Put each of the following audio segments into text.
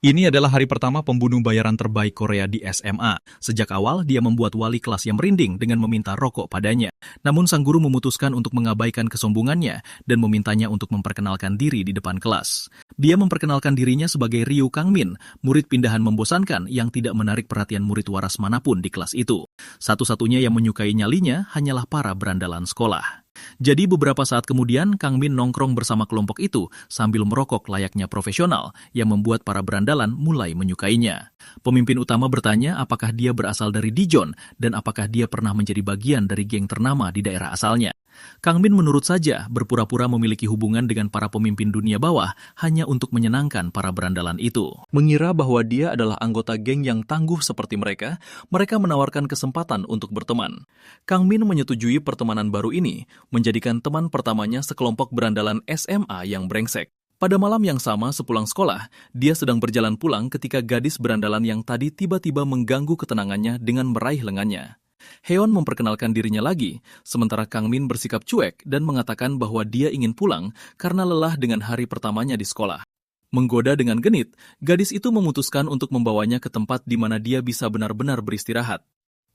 Ini adalah hari pertama pembunuh bayaran terbaik Korea di SMA. Sejak awal, dia membuat wali kelas yang merinding dengan meminta rokok padanya. Namun sang guru memutuskan untuk mengabaikan kesombongannya dan memintanya untuk memperkenalkan diri di depan kelas. Dia memperkenalkan dirinya sebagai Ryu Kangmin, murid pindahan membosankan yang tidak menarik perhatian murid waras manapun di kelas itu. Satu-satunya yang menyukai nyalinya hanyalah para berandalan sekolah. Jadi beberapa saat kemudian, Kang Min nongkrong bersama kelompok itu sambil merokok layaknya profesional yang membuat para berandalan mulai menyukainya. Pemimpin utama bertanya apakah dia berasal dari Dijon dan apakah dia pernah menjadi bagian dari geng ternama di daerah asalnya. Kang Min menurut saja berpura-pura memiliki hubungan dengan para pemimpin dunia bawah hanya untuk menyenangkan para berandalan itu. Mengira bahwa dia adalah anggota geng yang tangguh seperti mereka menawarkan kesempatan untuk berteman. Kang Min menyetujui pertemanan baru ini, menjadikan teman pertamanya sekelompok berandalan SMA yang brengsek. Pada malam yang sama sepulang sekolah, dia sedang berjalan pulang ketika gadis berandalan yang tadi tiba-tiba mengganggu ketenangannya dengan meraih lengannya. Heon memperkenalkan dirinya lagi, sementara Kang Min bersikap cuek dan mengatakan bahwa dia ingin pulang karena lelah dengan hari pertamanya di sekolah. Menggoda dengan genit, gadis itu memutuskan untuk membawanya ke tempat di mana dia bisa benar-benar beristirahat.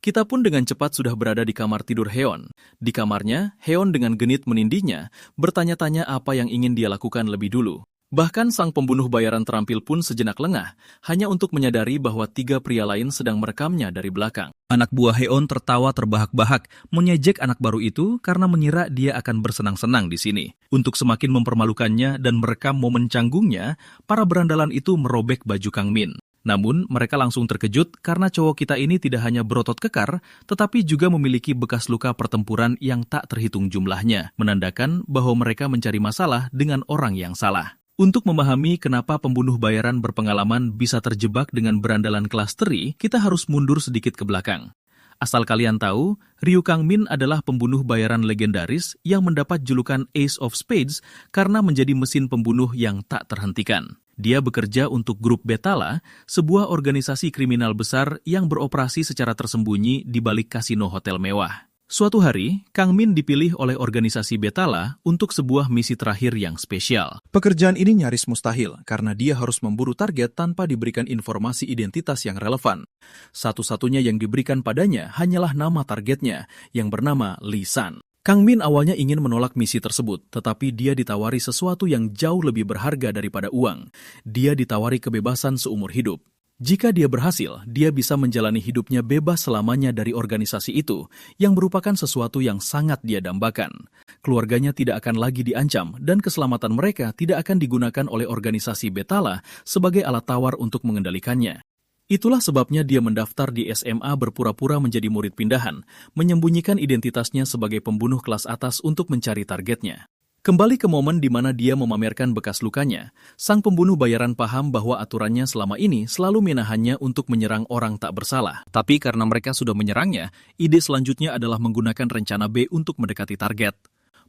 Kita pun dengan cepat sudah berada di kamar tidur Heon. Di kamarnya, Heon dengan genit menindihnya, bertanya-tanya apa yang ingin dia lakukan lebih dulu. Bahkan sang pembunuh bayaran terampil pun sejenak lengah, hanya untuk menyadari bahwa 3 pria lain sedang merekamnya dari belakang. Anak buah Heon tertawa terbahak-bahak, mengejek anak baru itu karena mengira dia akan bersenang-senang di sini. Untuk semakin mempermalukannya dan merekam momen canggungnya, para berandalan itu merobek baju Kang Min. Namun, mereka langsung terkejut karena cowok kita ini tidak hanya berotot kekar, tetapi juga memiliki bekas luka pertempuran yang tak terhitung jumlahnya, menandakan bahwa mereka mencari masalah dengan orang yang salah. Untuk memahami kenapa pembunuh bayaran berpengalaman bisa terjebak dengan berandalan kelas teri, kita harus mundur sedikit ke belakang. Asal kalian tahu, Ryu Kang Min adalah pembunuh bayaran legendaris yang mendapat julukan Ace of Spades karena menjadi mesin pembunuh yang tak terhentikan. Dia bekerja untuk grup Betala, sebuah organisasi kriminal besar yang beroperasi secara tersembunyi di balik kasino hotel mewah. Suatu hari, Kang Min dipilih oleh organisasi Betala untuk sebuah misi terakhir yang spesial. Pekerjaan ini nyaris mustahil karena dia harus memburu target tanpa diberikan informasi identitas yang relevan. Satu-satunya yang diberikan padanya hanyalah nama targetnya yang bernama Lee San. Kang Min awalnya ingin menolak misi tersebut, tetapi dia ditawari sesuatu yang jauh lebih berharga daripada uang. Dia ditawari kebebasan seumur hidup. Jika dia berhasil, dia bisa menjalani hidupnya bebas selamanya dari organisasi itu, yang merupakan sesuatu yang sangat dia dambakan. Keluarganya tidak akan lagi diancam, dan keselamatan mereka tidak akan digunakan oleh organisasi Betala sebagai alat tawar untuk mengendalikannya. Itulah sebabnya dia mendaftar di SMA berpura-pura menjadi murid pindahan, menyembunyikan identitasnya sebagai pembunuh kelas atas untuk mencari targetnya. Kembali ke momen di mana dia memamerkan bekas lukanya, sang pembunuh bayaran paham bahwa aturannya selama ini selalu menahannya untuk menyerang orang tak bersalah. Tapi karena mereka sudah menyerangnya, ide selanjutnya adalah menggunakan rencana B untuk mendekati target.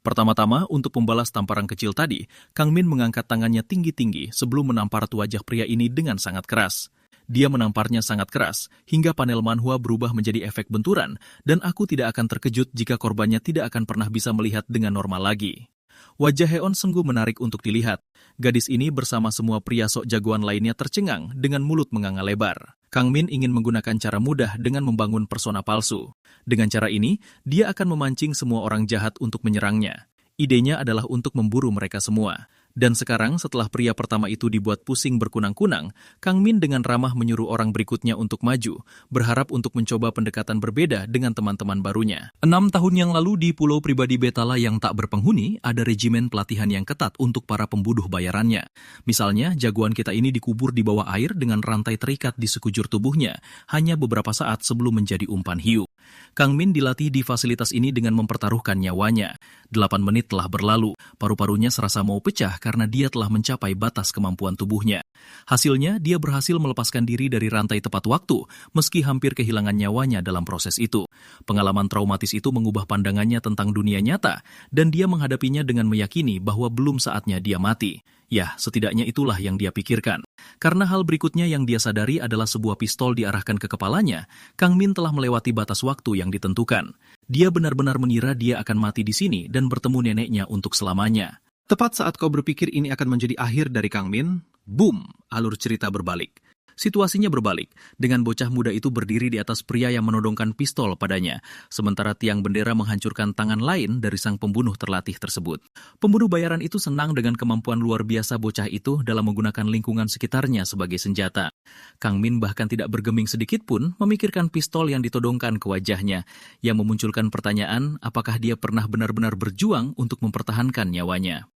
Pertama-tama, untuk membalas tamparan kecil tadi, Kang Min mengangkat tangannya tinggi-tinggi sebelum menampar wajah pria ini dengan sangat keras. Dia menamparnya sangat keras, hingga panel manhwa berubah menjadi efek benturan, dan aku tidak akan terkejut jika korbannya tidak akan pernah bisa melihat dengan normal lagi. Wajah Heon sungguh menarik untuk dilihat. Gadis ini bersama semua pria sok jagoan lainnya tercengang dengan mulut menganga lebar. Kang Min ingin menggunakan cara mudah dengan membangun persona palsu. Dengan cara ini, dia akan memancing semua orang jahat untuk menyerangnya. Idenya adalah untuk memburu mereka semua. Dan sekarang setelah pria pertama itu dibuat pusing berkunang-kunang, Kang Min dengan ramah menyuruh orang berikutnya untuk maju, berharap untuk mencoba pendekatan berbeda dengan teman-teman barunya. 6 tahun yang lalu di pulau pribadi Betala yang tak berpenghuni, ada regimen pelatihan yang ketat untuk para pembunuh bayarannya. Misalnya, jagoan kita ini dikubur di bawah air dengan rantai terikat di sekujur tubuhnya, hanya beberapa saat sebelum menjadi umpan hiu. Kang Min dilatih di fasilitas ini dengan mempertaruhkan nyawanya. 8 menit telah berlalu, paru-parunya serasa mau pecah karena dia telah mencapai batas kemampuan tubuhnya. Hasilnya, dia berhasil melepaskan diri dari rantai tepat waktu, meski hampir kehilangan nyawanya dalam proses itu. Pengalaman traumatis itu mengubah pandangannya tentang dunia nyata, dan dia menghadapinya dengan meyakini bahwa belum saatnya dia mati. Ya, setidaknya itulah yang dia pikirkan. Karena hal berikutnya yang dia sadari adalah sebuah pistol diarahkan ke kepalanya, Kang Min telah melewati batas waktu yang ditentukan. Dia benar-benar mengira dia akan mati di sini dan bertemu neneknya untuk selamanya. Tepat saat kau berpikir ini akan menjadi akhir dari Kang Min, boom, alur cerita berbalik. Situasinya berbalik, dengan bocah muda itu berdiri di atas pria yang menodongkan pistol padanya, sementara tiang bendera menghancurkan tangan lain dari sang pembunuh terlatih tersebut. Pembunuh bayaran itu senang dengan kemampuan luar biasa bocah itu dalam menggunakan lingkungan sekitarnya sebagai senjata. Kang Min bahkan tidak bergeming sedikit pun memikirkan pistol yang ditodongkan ke wajahnya, yang memunculkan pertanyaan apakah dia pernah benar-benar berjuang untuk mempertahankan nyawanya.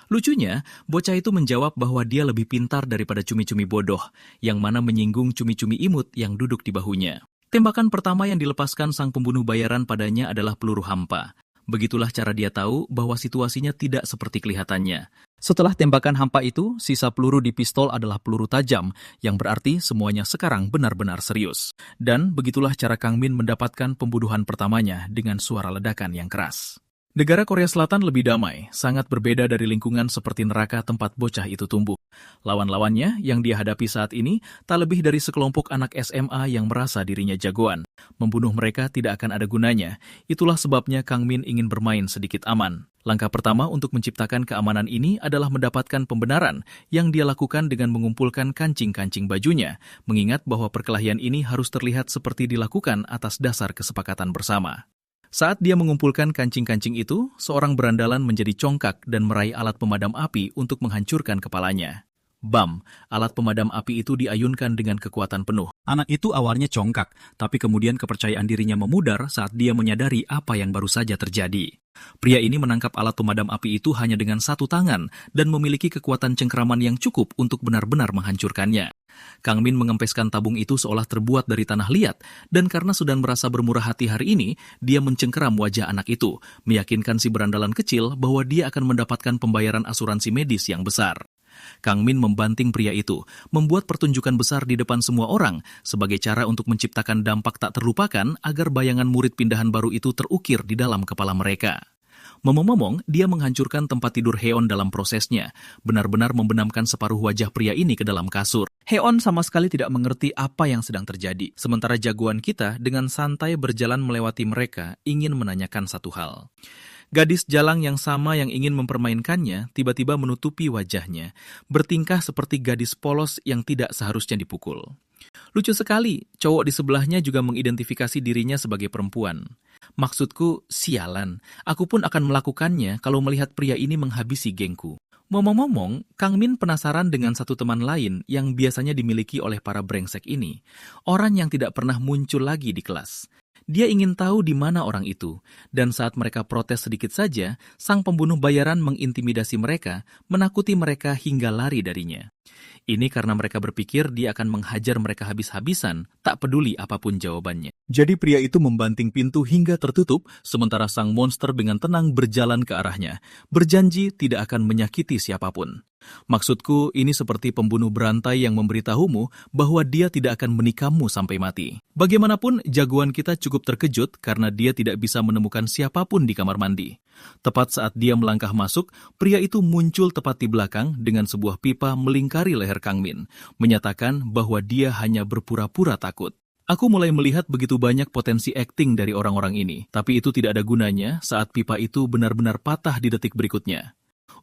Lucunya, bocah itu menjawab bahwa dia lebih pintar daripada cumi-cumi bodoh, yang mana menyinggung cumi-cumi imut yang duduk di bahunya. Tembakan pertama yang dilepaskan sang pembunuh bayaran padanya adalah peluru hampa. Begitulah cara dia tahu bahwa situasinya tidak seperti kelihatannya. Setelah tembakan hampa itu, sisa peluru di pistol adalah peluru tajam, yang berarti semuanya sekarang benar-benar serius. Dan begitulah cara Kang Min mendapatkan pembunuhan pertamanya dengan suara ledakan yang keras. Negara Korea Selatan lebih damai, sangat berbeda dari lingkungan seperti neraka tempat bocah itu tumbuh. Lawan-lawannya yang dia hadapi saat ini tak lebih dari sekelompok anak SMA yang merasa dirinya jagoan. Membunuh mereka tidak akan ada gunanya. Itulah sebabnya Kang Min ingin bermain sedikit aman. Langkah pertama untuk menciptakan keamanan ini adalah mendapatkan pembenaran yang dia lakukan dengan mengumpulkan kancing-kancing bajunya, mengingat bahwa perkelahian ini harus terlihat seperti dilakukan atas dasar kesepakatan bersama. Saat dia mengumpulkan kancing-kancing itu, seorang berandalan menjadi congkak dan meraih alat pemadam api untuk menghancurkan kepalanya. Bam, alat pemadam api itu diayunkan dengan kekuatan penuh. Anak itu awalnya congkak, tapi kemudian kepercayaan dirinya memudar saat dia menyadari apa yang baru saja terjadi. Pria ini menangkap alat pemadam api itu hanya dengan satu tangan dan memiliki kekuatan cengkraman yang cukup untuk benar-benar menghancurkannya. Kang Min mengempeskan tabung itu seolah terbuat dari tanah liat, dan karena sudah merasa bermurah hati hari ini, dia mencengkeram wajah anak itu, meyakinkan si berandalan kecil bahwa dia akan mendapatkan pembayaran asuransi medis yang besar. Kang Min membanting pria itu, membuat pertunjukan besar di depan semua orang, sebagai cara untuk menciptakan dampak tak terlupakan agar bayangan murid pindahan baru itu terukir di dalam kepala mereka. Momong-momong, dia menghancurkan tempat tidur Heon dalam prosesnya, benar-benar membenamkan separuh wajah pria ini ke dalam kasur. Heon sama sekali tidak mengerti apa yang sedang terjadi, sementara jagoan kita dengan santai berjalan melewati mereka ingin menanyakan satu hal. Gadis jalang yang sama yang ingin mempermainkannya tiba-tiba menutupi wajahnya, bertingkah seperti gadis polos yang tidak seharusnya dipukul. Lucu sekali, cowok di sebelahnya juga mengidentifikasi dirinya sebagai perempuan. Maksudku, sialan. Aku pun akan melakukannya kalau melihat pria ini menghabisi gengku. Ngomong-ngomong, Kang Min penasaran dengan satu teman lain yang biasanya dimiliki oleh para brengsek ini. Orang yang tidak pernah muncul lagi di kelas. Dia ingin tahu di mana orang itu, dan saat mereka protes sedikit saja, sang pembunuh bayaran mengintimidasi mereka, menakuti mereka hingga lari darinya. Ini karena mereka berpikir dia akan menghajar mereka habis-habisan, tak peduli apapun jawabannya. Jadi pria itu membanting pintu hingga tertutup, sementara sang monster dengan tenang berjalan ke arahnya, berjanji tidak akan menyakiti siapapun. Maksudku, ini seperti pembunuh berantai yang memberitahumu bahwa dia tidak akan menikahmu sampai mati. Bagaimanapun, jagoan kita cukup terkejut karena dia tidak bisa menemukan siapapun di kamar mandi. Tepat saat dia melangkah masuk, pria itu muncul tepat di belakang dengan sebuah pipa melingkari leher Kang Min, menyatakan bahwa dia hanya berpura-pura takut. Aku mulai melihat begitu banyak potensi akting dari orang-orang ini, tapi itu tidak ada gunanya saat pipa itu benar-benar patah di detik berikutnya.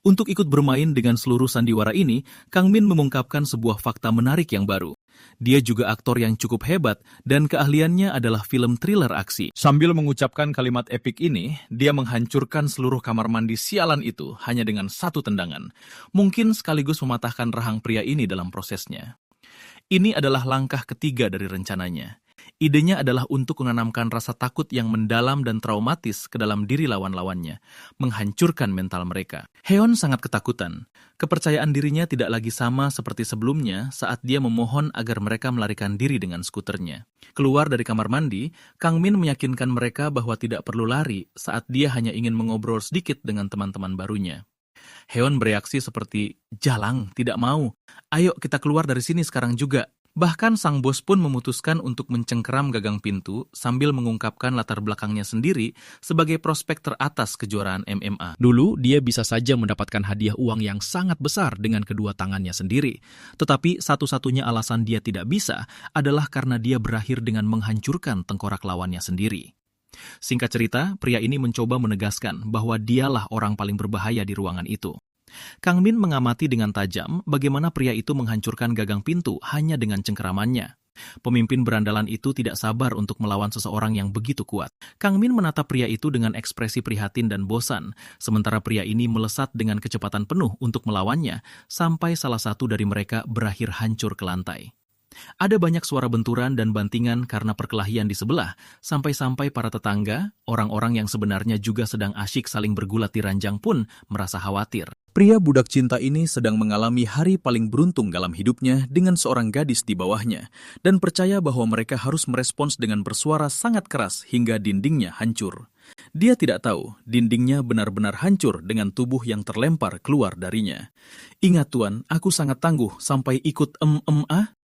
Untuk ikut bermain dengan seluruh sandiwara ini, Kang Min mengungkapkan sebuah fakta menarik yang baru. Dia juga aktor yang cukup hebat dan keahliannya adalah film thriller aksi. Sambil mengucapkan kalimat epik ini, dia menghancurkan seluruh kamar mandi sialan itu hanya dengan satu tendangan. Mungkin sekaligus mematahkan rahang pria ini dalam prosesnya. Ini adalah langkah ketiga dari rencananya. Idenya adalah untuk menanamkan rasa takut yang mendalam dan traumatis ke dalam diri lawan-lawannya, menghancurkan mental mereka. Heon sangat ketakutan. Kepercayaan dirinya tidak lagi sama seperti sebelumnya saat dia memohon agar mereka melarikan diri dengan skuternya. Keluar dari kamar mandi, Kang Min meyakinkan mereka bahwa tidak perlu lari saat dia hanya ingin mengobrol sedikit dengan teman-teman barunya. Heon bereaksi seperti, "Jalang, tidak mau. Ayo kita keluar dari sini sekarang juga." Bahkan sang bos pun memutuskan untuk mencengkeram gagang pintu sambil mengungkapkan latar belakangnya sendiri sebagai prospek teratas kejuaraan MMA. Dulu dia bisa saja mendapatkan hadiah uang yang sangat besar dengan kedua tangannya sendiri. Tetapi satu-satunya alasan dia tidak bisa adalah karena dia berakhir dengan menghancurkan tengkorak lawannya sendiri. Singkat cerita, pria ini mencoba menegaskan bahwa dialah orang paling berbahaya di ruangan itu. Kang Min mengamati dengan tajam bagaimana pria itu menghancurkan gagang pintu hanya dengan cengkeramannya. Pemimpin berandalan itu tidak sabar untuk melawan seseorang yang begitu kuat. Kang Min menatap pria itu dengan ekspresi prihatin dan bosan, sementara pria ini melesat dengan kecepatan penuh untuk melawannya, sampai salah satu dari mereka berakhir hancur ke lantai. Ada banyak suara benturan dan bantingan karena perkelahian di sebelah, sampai-sampai para tetangga, orang-orang yang sebenarnya juga sedang asyik saling bergulat di ranjang pun merasa khawatir. Pria budak cinta ini sedang mengalami hari paling beruntung dalam hidupnya dengan seorang gadis di bawahnya, dan percaya bahwa mereka harus merespons dengan bersuara sangat keras hingga dindingnya hancur. Dia tidak tahu, dindingnya benar-benar hancur dengan tubuh yang terlempar keluar darinya. "Ingat Tuan, aku sangat tangguh sampai ikut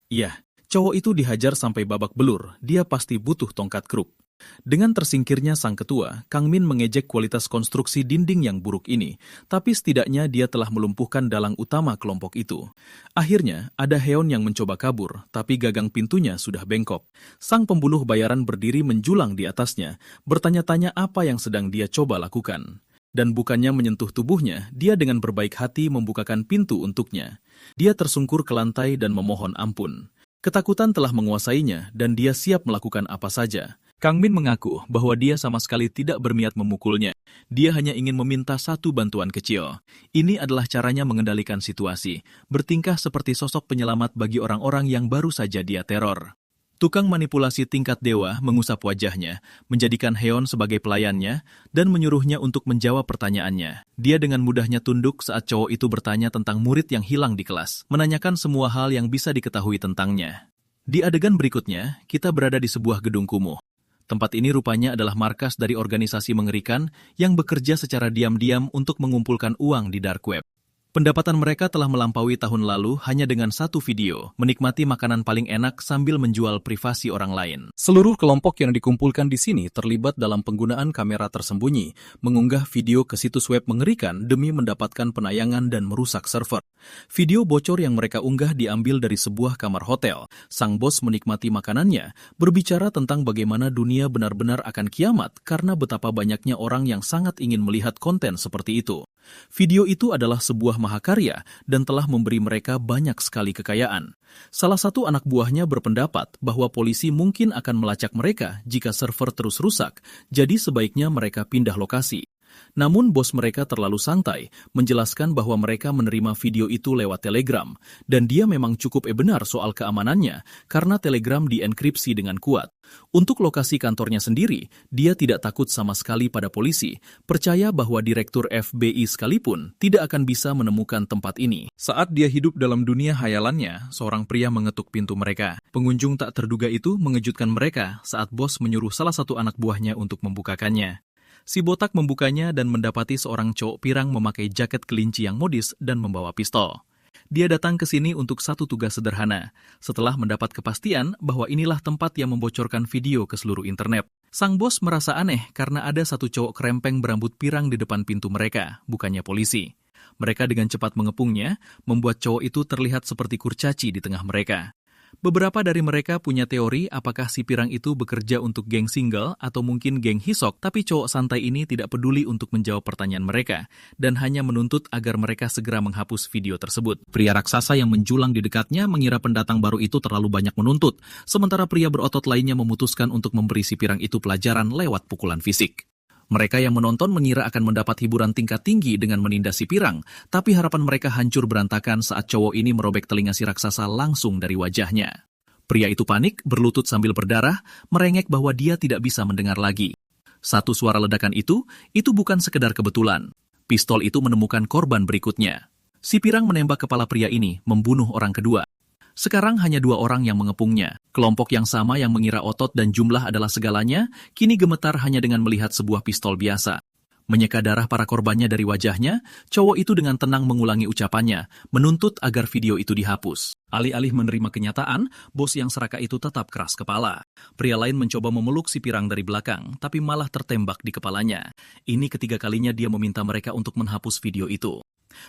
Iya, cowok itu dihajar sampai babak belur, dia pasti butuh tongkat krup." Dengan tersingkirnya sang ketua, Kang Min mengejek kualitas konstruksi dinding yang buruk ini, tapi setidaknya dia telah melumpuhkan dalang utama kelompok itu. Akhirnya, ada Heon yang mencoba kabur, tapi gagang pintunya sudah bengkok. Sang pembunuh bayaran berdiri menjulang di atasnya, bertanya-tanya apa yang sedang dia coba lakukan. Dan bukannya menyentuh tubuhnya, dia dengan berbaik hati membukakan pintu untuknya. Dia tersungkur ke lantai dan memohon ampun. Ketakutan telah menguasainya dan dia siap melakukan apa saja. Kang Min mengaku bahwa dia sama sekali tidak berniat memukulnya. Dia hanya ingin meminta satu bantuan kecil. Ini adalah caranya mengendalikan situasi, bertingkah seperti sosok penyelamat bagi orang-orang yang baru saja dia teror. Tukang manipulasi tingkat dewa mengusap wajahnya, menjadikan Heon sebagai pelayannya, dan menyuruhnya untuk menjawab pertanyaannya. Dia dengan mudahnya tunduk saat cowok itu bertanya tentang murid yang hilang di kelas, menanyakan semua hal yang bisa diketahui tentangnya. Di adegan berikutnya, kita berada di sebuah gedung kumuh. Tempat ini rupanya adalah markas dari organisasi mengerikan yang bekerja secara diam-diam untuk mengumpulkan uang di dark web. Pendapatan mereka telah melampaui tahun lalu hanya dengan satu video, menikmati makanan paling enak sambil menjual privasi orang lain. Seluruh kelompok yang dikumpulkan di sini terlibat dalam penggunaan kamera tersembunyi, mengunggah video ke situs web mengerikan demi mendapatkan penayangan dan merusak server. Video bocor yang mereka unggah diambil dari sebuah kamar hotel. Sang bos menikmati makanannya, berbicara tentang bagaimana dunia benar-benar akan kiamat karena betapa banyaknya orang yang sangat ingin melihat konten seperti itu. Video itu adalah sebuah mahakarya dan telah memberi mereka banyak sekali kekayaan. Salah satu anak buahnya berpendapat bahwa polisi mungkin akan melacak mereka jika server terus rusak, jadi sebaiknya mereka pindah lokasi. Namun bos mereka terlalu santai, menjelaskan bahwa mereka menerima video itu lewat Telegram, dan dia memang cukup benar soal keamanannya, karena Telegram dienkripsi dengan kuat. Untuk lokasi kantornya sendiri, dia tidak takut sama sekali pada polisi, percaya bahwa Direktur FBI sekalipun tidak akan bisa menemukan tempat ini. Saat dia hidup dalam dunia hayalannya, seorang pria mengetuk pintu mereka. Pengunjung tak terduga itu mengejutkan mereka saat bos menyuruh salah satu anak buahnya untuk membukakannya. Si botak membukanya dan mendapati seorang cowok pirang memakai jaket kelinci yang modis dan membawa pistol. Dia datang ke sini untuk satu tugas sederhana, setelah mendapat kepastian bahwa inilah tempat yang membocorkan video ke seluruh internet. Sang bos merasa aneh karena ada satu cowok kerempeng berambut pirang di depan pintu mereka, bukannya polisi. Mereka dengan cepat mengepungnya, membuat cowok itu terlihat seperti kurcaci di tengah mereka. Beberapa dari mereka punya teori apakah si pirang itu bekerja untuk geng single atau mungkin geng hisok, tapi cowok santai ini tidak peduli untuk menjawab pertanyaan mereka dan hanya menuntut agar mereka segera menghapus video tersebut. Pria raksasa yang menjulang di dekatnya mengira pendatang baru itu terlalu banyak menuntut, sementara pria berotot lainnya memutuskan untuk memberi si pirang itu pelajaran lewat pukulan fisik. Mereka yang menonton mengira akan mendapat hiburan tingkat tinggi dengan menindas si pirang, tapi harapan mereka hancur berantakan saat cowok ini merobek telinga si raksasa langsung dari wajahnya. Pria itu panik, berlutut sambil berdarah, merengek bahwa dia tidak bisa mendengar lagi. Satu suara ledakan itu bukan sekedar kebetulan. Pistol itu menemukan korban berikutnya. Si pirang menembak kepala pria ini, membunuh orang kedua. Sekarang hanya 2 orang yang mengepungnya. Kelompok yang sama yang mengira otot dan jumlah adalah segalanya, kini gemetar hanya dengan melihat sebuah pistol biasa. Menyeka darah para korbannya dari wajahnya, cowok itu dengan tenang mengulangi ucapannya, menuntut agar video itu dihapus. Alih-alih menerima kenyataan, bos yang serakah itu tetap keras kepala. Pria lain mencoba memeluk si pirang dari belakang, tapi malah tertembak di kepalanya. Ini ketiga kalinya dia meminta mereka untuk menghapus video itu.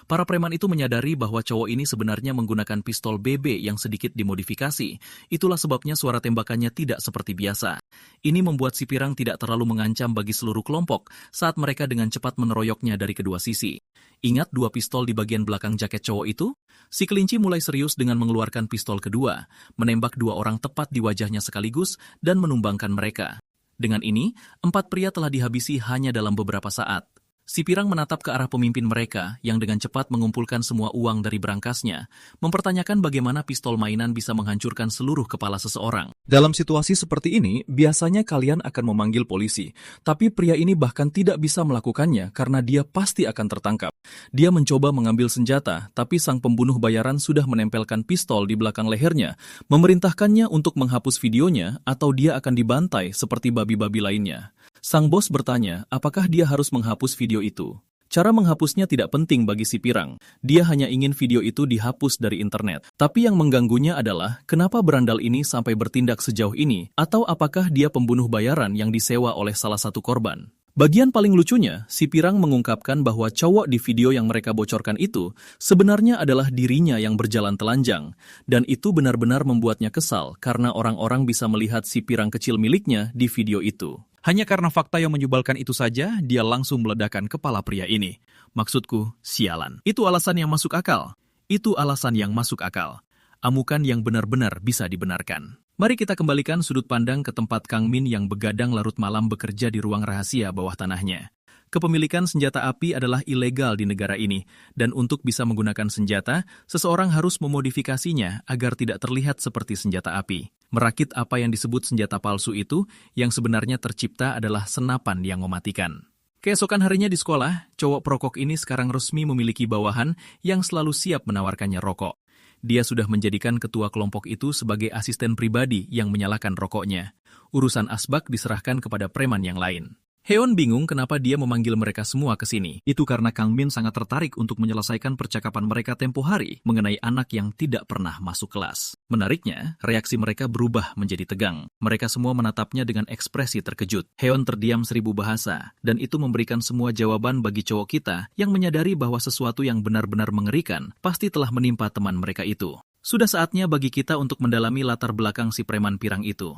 Para preman itu menyadari bahwa cowok ini sebenarnya menggunakan pistol BB yang sedikit dimodifikasi. Itulah sebabnya suara tembakannya tidak seperti biasa. Ini membuat si pirang tidak terlalu mengancam bagi seluruh kelompok saat mereka dengan cepat meneroyoknya dari kedua sisi. Ingat 2 pistol di bagian belakang jaket cowok itu? Si kelinci mulai serius dengan mengeluarkan pistol kedua, menembak 2 orang tepat di wajahnya sekaligus dan menumbangkan mereka. Dengan ini, 4 pria telah dihabisi hanya dalam beberapa saat. Si pirang menatap ke arah pemimpin mereka yang dengan cepat mengumpulkan semua uang dari berangkasnya, mempertanyakan bagaimana pistol mainan bisa menghancurkan seluruh kepala seseorang. Dalam situasi seperti ini, biasanya kalian akan memanggil polisi, tapi pria ini bahkan tidak bisa melakukannya karena dia pasti akan tertangkap. Dia mencoba mengambil senjata, tapi sang pembunuh bayaran sudah menempelkan pistol di belakang lehernya, memerintahkannya untuk menghapus videonya atau dia akan dibantai seperti babi-babi lainnya. Sang bos bertanya, apakah dia harus menghapus video itu? Cara menghapusnya tidak penting bagi si pirang. Dia hanya ingin video itu dihapus dari internet. Tapi yang mengganggunya adalah, kenapa berandal ini sampai bertindak sejauh ini? Atau apakah dia pembunuh bayaran yang disewa oleh salah satu korban? Bagian paling lucunya, si pirang mengungkapkan bahwa cowok di video yang mereka bocorkan itu sebenarnya adalah dirinya yang berjalan telanjang. Dan itu benar-benar membuatnya kesal karena orang-orang bisa melihat si pirang kecil miliknya di video itu. Hanya karena fakta yang menyebalkan itu saja, dia langsung meledakkan kepala pria ini. Maksudku, sialan. Itu alasan yang masuk akal. Itu alasan yang masuk akal. Amukan yang benar-benar bisa dibenarkan. Mari kita kembalikan sudut pandang ke tempat Kang Min yang begadang larut malam bekerja di ruang rahasia bawah tanahnya. Kepemilikan senjata api adalah ilegal di negara ini, dan untuk bisa menggunakan senjata, seseorang harus memodifikasinya agar tidak terlihat seperti senjata api. Merakit apa yang disebut senjata palsu itu, yang sebenarnya tercipta adalah senapan yang mematikan. Keesokan harinya di sekolah, cowok perokok ini sekarang resmi memiliki bawahan yang selalu siap menawarkannya rokok. Dia sudah menjadikan ketua kelompok itu sebagai asisten pribadi yang menyalakan rokoknya. Urusan asbak diserahkan kepada preman yang lain. Heon bingung kenapa dia memanggil mereka semua ke sini. Itu karena Kang Min sangat tertarik untuk menyelesaikan percakapan mereka tempo hari mengenai anak yang tidak pernah masuk kelas. Menariknya, reaksi mereka berubah menjadi tegang. Mereka semua menatapnya dengan ekspresi terkejut. Heon terdiam 1000 bahasa, dan itu memberikan semua jawaban bagi cowok kita yang menyadari bahwa sesuatu yang benar-benar mengerikan pasti telah menimpa teman mereka itu. Sudah saatnya bagi kita untuk mendalami latar belakang si preman pirang itu.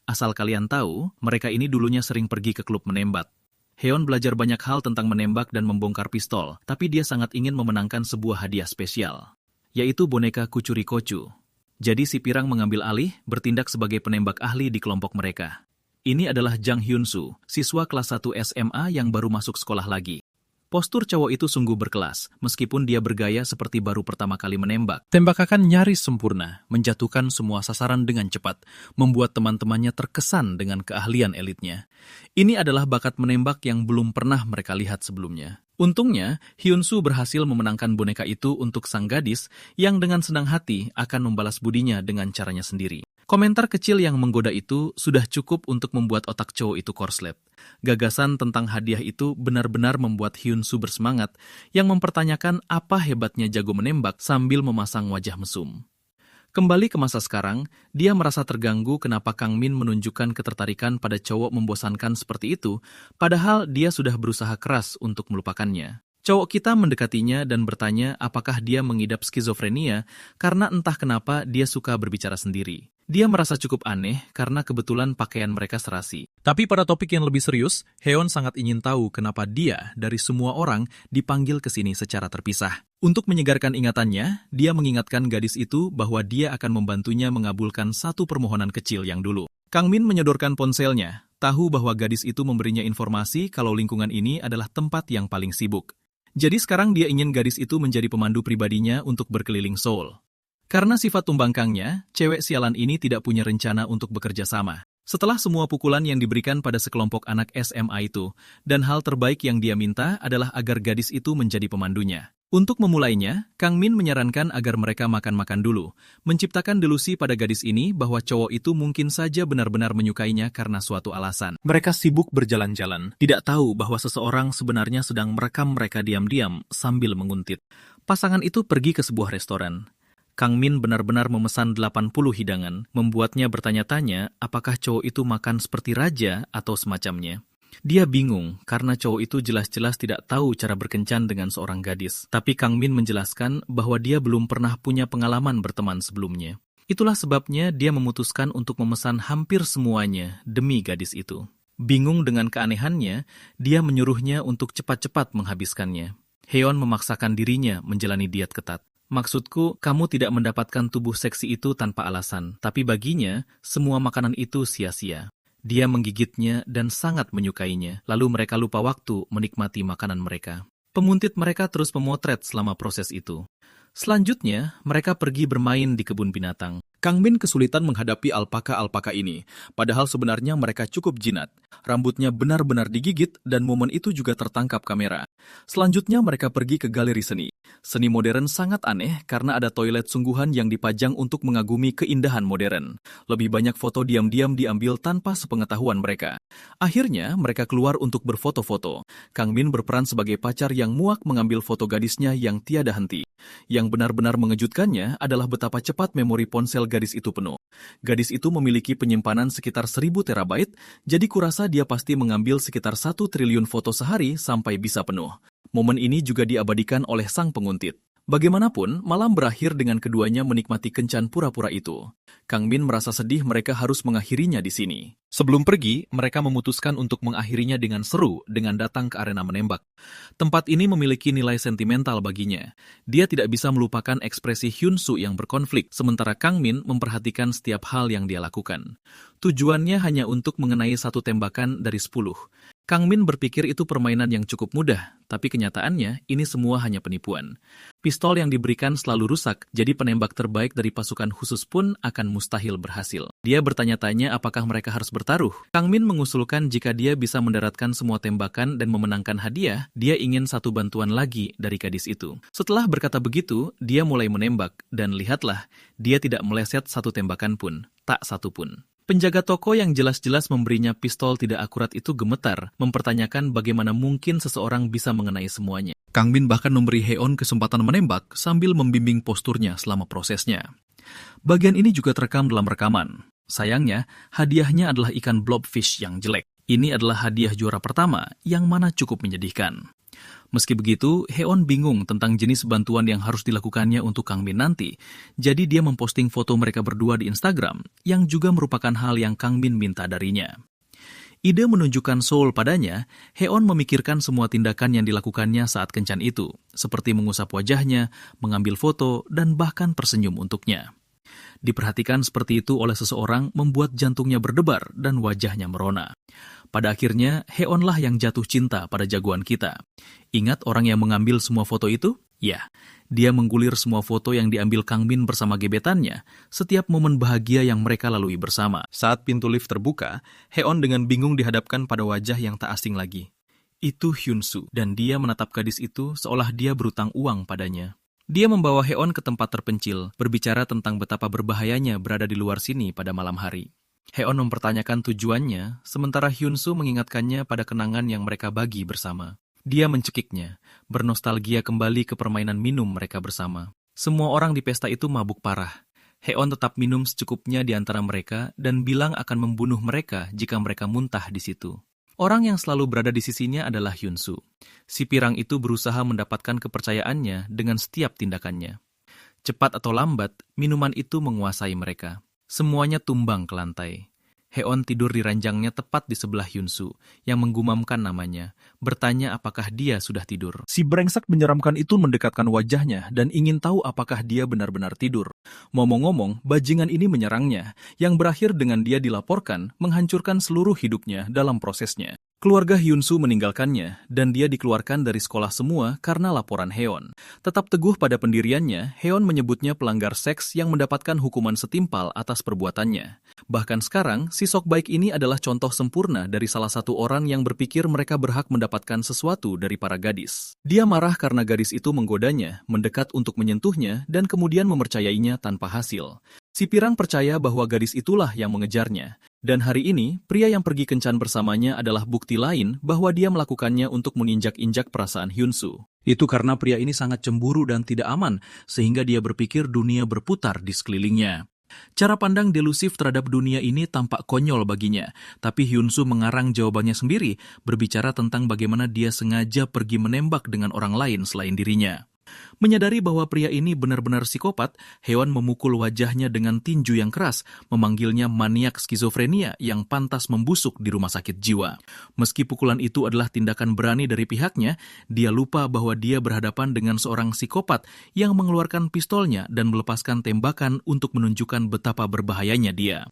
Asal kalian tahu, mereka ini dulunya sering pergi ke klub menembak. Heon belajar banyak hal tentang menembak dan membongkar pistol, tapi dia sangat ingin memenangkan sebuah hadiah spesial, yaitu boneka Kucuri-Kocu. Jadi si pirang mengambil alih, bertindak sebagai penembak ahli di kelompok mereka. Ini adalah Jang Hyun-soo, siswa kelas 1 SMA yang baru masuk sekolah lagi. Postur cowok itu sungguh berkelas, meskipun dia bergaya seperti baru pertama kali menembak. Tembakan nyaris sempurna, menjatuhkan semua sasaran dengan cepat, membuat teman-temannya terkesan dengan keahlian elitnya. Ini adalah bakat menembak yang belum pernah mereka lihat sebelumnya. Untungnya, Hyun-soo berhasil memenangkan boneka itu untuk sang gadis yang dengan senang hati akan membalas budinya dengan caranya sendiri. Komentar kecil yang menggoda itu sudah cukup untuk membuat otak cowok itu korslet. Gagasan tentang hadiah itu benar-benar membuat Hyun-soo bersemangat yang mempertanyakan apa hebatnya jago menembak sambil memasang wajah mesum. Kembali ke masa sekarang, dia merasa terganggu kenapa Kang Min menunjukkan ketertarikan pada cowok membosankan seperti itu, padahal dia sudah berusaha keras untuk melupakannya. Cowok kita mendekatinya dan bertanya apakah dia mengidap skizofrenia karena entah kenapa dia suka berbicara sendiri. Dia merasa cukup aneh karena kebetulan pakaian mereka serasi. Tapi pada topik yang lebih serius, Heon sangat ingin tahu kenapa dia dari semua orang dipanggil ke sini secara terpisah. Untuk menyegarkan ingatannya, dia mengingatkan gadis itu bahwa dia akan membantunya mengabulkan satu permohonan kecil yang dulu. Kang Min menyodorkan ponselnya, tahu bahwa gadis itu memberinya informasi kalau lingkungan ini adalah tempat yang paling sibuk. Jadi sekarang dia ingin gadis itu menjadi pemandu pribadinya untuk berkeliling Seoul. Karena sifat tumbangkangnya, cewek sialan ini tidak punya rencana untuk bekerja sama. Setelah semua pukulan yang diberikan pada sekelompok anak SMA itu, dan hal terbaik yang dia minta adalah agar gadis itu menjadi pemandunya. Untuk memulainya, Kang Min menyarankan agar mereka makan-makan dulu, menciptakan delusi pada gadis ini bahwa cowok itu mungkin saja benar-benar menyukainya karena suatu alasan. Mereka sibuk berjalan-jalan, tidak tahu bahwa seseorang sebenarnya sedang merekam mereka diam-diam sambil menguntit. Pasangan itu pergi ke sebuah restoran. Kang Min benar-benar memesan 80 hidangan, membuatnya bertanya-tanya apakah cowok itu makan seperti raja atau semacamnya. Dia bingung karena cowok itu jelas-jelas tidak tahu cara berkencan dengan seorang gadis. Tapi Kang Min menjelaskan bahwa dia belum pernah punya pengalaman berteman sebelumnya. Itulah sebabnya dia memutuskan untuk memesan hampir semuanya demi gadis itu. Bingung dengan keanehannya, dia menyuruhnya untuk cepat-cepat menghabiskannya. Heon memaksakan dirinya menjalani diet ketat. Maksudku, kamu tidak mendapatkan tubuh seksi itu tanpa alasan, tapi baginya, semua makanan itu sia-sia. Dia menggigitnya dan sangat menyukainya, lalu mereka lupa waktu menikmati makanan mereka. Pemuntit mereka terus memotret selama proses itu. Selanjutnya, mereka pergi bermain di kebun binatang. Kang Min kesulitan menghadapi alpaka-alpaka ini, padahal sebenarnya mereka cukup jinak. Rambutnya benar-benar digigit dan momen itu juga tertangkap kamera. Selanjutnya mereka pergi ke galeri seni. Seni modern sangat aneh karena ada toilet sungguhan yang dipajang untuk mengagumi keindahan modern. Lebih banyak foto diam-diam diambil tanpa sepengetahuan mereka. Akhirnya mereka keluar untuk berfoto-foto. Kang Min berperan sebagai pacar yang muak mengambil foto gadisnya yang tiada henti. Yang benar-benar mengejutkannya adalah betapa cepat memori ponsel gadis itu penuh. Gadis itu memiliki penyimpanan sekitar 1000 terabyte, jadi kurasa dia pasti mengambil sekitar 1 triliun foto sehari sampai bisa penuh. Momen ini juga diabadikan oleh sang penguntit. Bagaimanapun, malam berakhir dengan keduanya menikmati kencan pura-pura itu. Kang Min merasa sedih mereka harus mengakhirinya di sini. Sebelum pergi, mereka memutuskan untuk mengakhirinya dengan seru dengan datang ke arena menembak. Tempat ini memiliki nilai sentimental baginya. Dia tidak bisa melupakan ekspresi Hyun Soo yang berkonflik, sementara Kang Min memperhatikan setiap hal yang dia lakukan. Tujuannya hanya untuk mengenai 1 tembakan dari 10. Kang Min berpikir itu permainan yang cukup mudah, tapi kenyataannya ini semua hanya penipuan. Pistol yang diberikan selalu rusak, jadi penembak terbaik dari pasukan khusus pun akan mustahil berhasil. Dia bertanya-tanya apakah mereka harus bertaruh. Kang Min mengusulkan jika dia bisa mendaratkan semua tembakan dan memenangkan hadiah, dia ingin 1 bantuan lagi dari gadis itu. Setelah berkata begitu, dia mulai menembak, dan lihatlah, dia tidak meleset 1 tembakan pun, tak satu pun. Penjaga toko yang jelas-jelas memberinya pistol tidak akurat itu gemetar, mempertanyakan bagaimana mungkin seseorang bisa mengenai semuanya. Kang Min bahkan memberi Heon kesempatan menembak sambil membimbing posturnya selama prosesnya. Bagian ini juga terekam dalam rekaman. Sayangnya, hadiahnya adalah ikan blobfish yang jelek. Ini adalah hadiah juara pertama, yang mana cukup menyedihkan. Meski begitu, Heon bingung tentang jenis bantuan yang harus dilakukannya untuk Kang Min nanti. Jadi dia memposting foto mereka berdua di Instagram, yang juga merupakan hal yang Kang Min minta darinya. Ide menunjukkan soul padanya, Heon memikirkan semua tindakan yang dilakukannya saat kencan itu, seperti mengusap wajahnya, mengambil foto, dan bahkan tersenyum untuknya. Diperhatikan seperti itu oleh seseorang membuat jantungnya berdebar dan wajahnya merona. Pada akhirnya, Heonlah yang jatuh cinta pada jagoan kita. Ingat orang yang mengambil semua foto itu? Ya, dia menggulir semua foto yang diambil Kang Min bersama gebetannya, setiap momen bahagia yang mereka lalui bersama. Saat pintu lift terbuka, Heon dengan bingung dihadapkan pada wajah yang tak asing lagi. Itu Hyun Soo, dan dia menatap gadis itu seolah dia berutang uang padanya. Dia membawa Heon ke tempat terpencil, berbicara tentang betapa berbahayanya berada di luar sini pada malam hari. Heon mempertanyakan tujuannya, sementara Hyun Soo mengingatkannya pada kenangan yang mereka bagi bersama. Dia mencekiknya, bernostalgia kembali ke permainan minum mereka bersama. Semua orang di pesta itu mabuk parah. Heon tetap minum secukupnya di antara mereka dan bilang akan membunuh mereka jika mereka muntah di situ. Orang yang selalu berada di sisinya adalah Hyun Soo. Si pirang itu berusaha mendapatkan kepercayaannya dengan setiap tindakannya. Cepat atau lambat, minuman itu menguasai mereka. Semuanya tumbang ke lantai. Heon tidur di ranjangnya tepat di sebelah Hyun Soo, yang menggumamkan namanya, bertanya apakah dia sudah tidur. Si brengsek menyeramkan itu mendekatkan wajahnya dan ingin tahu apakah dia benar-benar tidur. Ngomong-ngomong, bajingan ini menyerangnya, yang berakhir dengan dia dilaporkan menghancurkan seluruh hidupnya dalam prosesnya. Keluarga Hyun Soo meninggalkannya, dan dia dikeluarkan dari sekolah semua karena laporan Heon. Tetap teguh pada pendiriannya, Heon menyebutnya pelanggar seks yang mendapatkan hukuman setimpal atas perbuatannya. Bahkan sekarang, si sok baik ini adalah contoh sempurna dari salah satu orang yang berpikir mereka berhak mendapatkan sesuatu dari para gadis. Dia marah karena gadis itu menggodanya, mendekat untuk menyentuhnya, dan kemudian mempercayainya tanpa hasil. Si pirang percaya bahwa gadis itulah yang mengejarnya. Dan hari ini, pria yang pergi kencan bersamanya adalah bukti lain bahwa dia melakukannya untuk menginjak-injak perasaan Hyun Soo. Itu karena pria ini sangat cemburu dan tidak aman, sehingga dia berpikir dunia berputar di sekelilingnya. Cara pandang delusif terhadap dunia ini tampak konyol baginya, tapi Hyun-soo mengarang jawabannya sendiri, berbicara tentang bagaimana dia sengaja pergi menembak dengan orang lain selain dirinya. Menyadari bahwa pria ini benar-benar psikopat, Heon memukul wajahnya dengan tinju yang keras, memanggilnya maniak skizofrenia yang pantas membusuk di rumah sakit jiwa. Meski pukulan itu adalah tindakan berani dari pihaknya, dia lupa bahwa dia berhadapan dengan seorang psikopat yang mengeluarkan pistolnya dan melepaskan tembakan untuk menunjukkan betapa berbahayanya dia.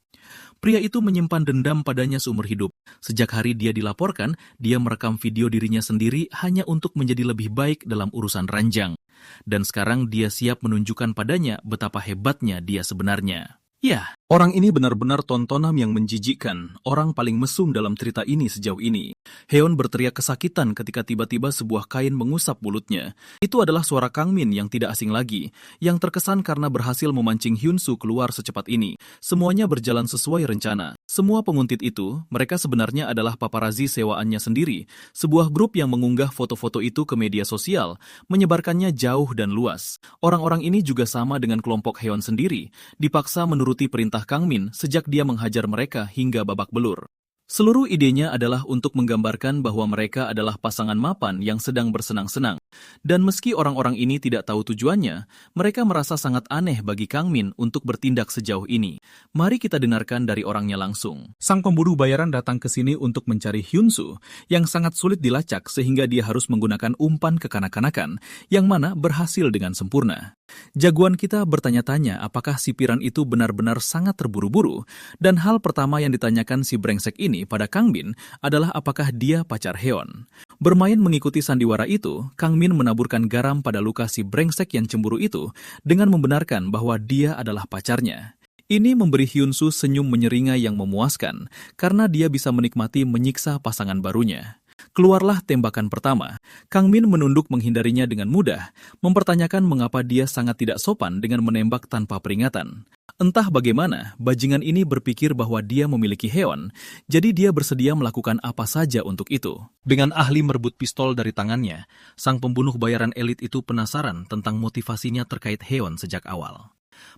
Pria itu menyimpan dendam padanya seumur hidup. Sejak hari dia dilaporkan, dia merekam video dirinya sendiri hanya untuk menjadi lebih baik dalam urusan ranjang. Dan sekarang dia siap menunjukkan padanya betapa hebatnya dia sebenarnya. Ya, orang ini benar-benar tontonan yang menjijikkan, orang paling mesum dalam cerita ini sejauh ini. Heon berteriak kesakitan ketika tiba-tiba sebuah kain mengusap mulutnya. Itu adalah suara Kang Min yang tidak asing lagi, yang terkesan karena berhasil memancing Hyun-soo keluar secepat ini. Semuanya berjalan sesuai rencana. Semua penguntit itu, mereka sebenarnya adalah paparazzi sewaannya sendiri, sebuah grup yang mengunggah foto-foto itu ke media sosial, menyebarkannya jauh dan luas. Orang-orang ini juga sama dengan kelompok Heon sendiri, dipaksa menuruti perintah Kang Min sejak dia menghajar mereka hingga babak belur. Seluruh idenya adalah untuk menggambarkan bahwa mereka adalah pasangan mapan yang sedang bersenang-senang. Dan meski orang-orang ini tidak tahu tujuannya, mereka merasa sangat aneh bagi Kang Min untuk bertindak sejauh ini. Mari kita dengarkan dari orangnya langsung. Sang pembunuh bayaran datang ke sini untuk mencari Hyun-soo, yang sangat sulit dilacak sehingga dia harus menggunakan umpan kekanak-kanakan, yang mana berhasil dengan sempurna. Jagoan kita bertanya-tanya apakah si Piran itu benar-benar sangat terburu-buru, dan hal pertama yang ditanyakan si brengsek ini pada Kang Min adalah apakah dia pacar Heon. Bermain mengikuti sandiwara itu, Kang Min menaburkan garam pada luka si brengsek yang cemburu itu dengan membenarkan bahwa dia adalah pacarnya. Ini memberi Hyun-soo senyum menyeringai yang memuaskan karena dia bisa menikmati menyiksa pasangan barunya. Keluarlah tembakan pertama. Kang Min menunduk menghindarinya dengan mudah, mempertanyakan mengapa dia sangat tidak sopan dengan menembak tanpa peringatan. Entah bagaimana, bajingan ini berpikir bahwa dia memiliki Heon, jadi dia bersedia melakukan apa saja untuk itu. Dengan ahli merebut pistol dari tangannya, sang pembunuh bayaran elit itu penasaran tentang motivasinya terkait Heon sejak awal.